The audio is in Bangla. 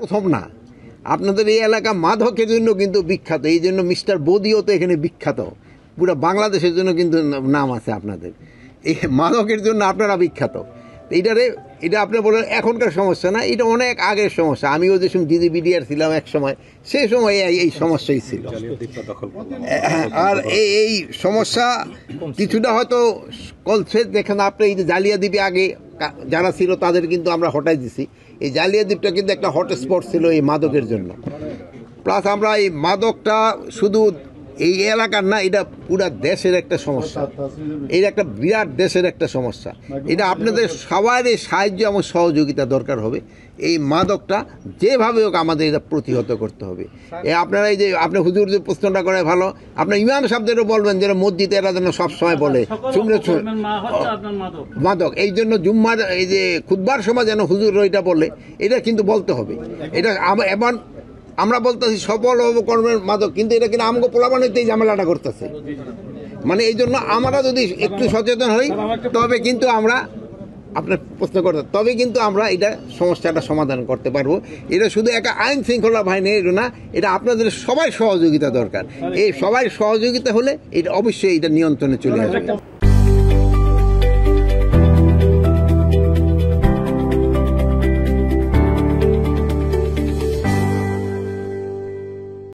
প্রথম না, আপনাদের এই এলাকা মাদকের জন্য কিন্তু বিখ্যাত। এই জন্য মিস্টার বদিও তো এখানে বিখ্যাত, পুরো বাংলাদেশের জন্য কিন্তু নাম আছে আপনাদের। এই মাদকের জন্য আপনারা বিখ্যাত। এটা আপনি বলেন এখনকার সমস্যা না, এটা অনেক আগের সমস্যা। আমিও যে সময় ডিজিবিডিআর ছিলাম এক সময়, সেই সময় এই সমস্যাই ছিল। আর এই সমস্যা কিছুটা হয়তো কলছে। দেখেন আপনি এই যে জালিয়াদ্বীপে আগে যারা ছিল তাদের কিন্তু আমরা হটাই দিছি। এই জালিয়াদ্বীপটা কিন্তু একটা হটস্পট ছিল এই মাদকের জন্য। প্লাস আমরা এই মাদকটা শুধু এই এলাকার না, এটা পুরা দেশের একটা সমস্যা। এটা একটা বিরাট দেশের একটা সমস্যা। এটা আপনাদের সবারই সাহায্য এবং সহযোগিতা দরকার হবে। এই মাদকটা যেভাবে হোক আমাদের এটা প্রতিহত করতে হবে। আপনারা এই যে আপনি হুজুর যে প্রশ্নটা করে ভালো, আপনার ইমাম সাহেবদেরও বলবেন যেন মসজিদে এরা যেন সবসময় বলে মাদক। এই জন্য জুম্মার এই যে খুতবার সময় যেন হুজুর এটা বলে, এটা কিন্তু বলতে হবে। এটা এমন আমরা বলতেছি সফল কর্মের মাদক, কিন্তু এটা কিন্তু আমাকে পোলাপানিতে এই ঝামেলাটা করতেছে। মানে এই জন্য আমরা যদি একটু সচেতন হই, তবে কিন্তু আমরা আপনার প্রশ্ন করতে, তবে কিন্তু আমরা এটা সমস্যাটা সমাধান করতে পারবো। এটা শুধু একটা আইন শৃঙ্খলা বাহিনী না, এটা আপনাদের সবাই সহযোগিতা দরকার। এই সবাই সহযোগিতা হলে এটা অবশ্যই এটা নিয়ন্ত্রণে চলে আসবে।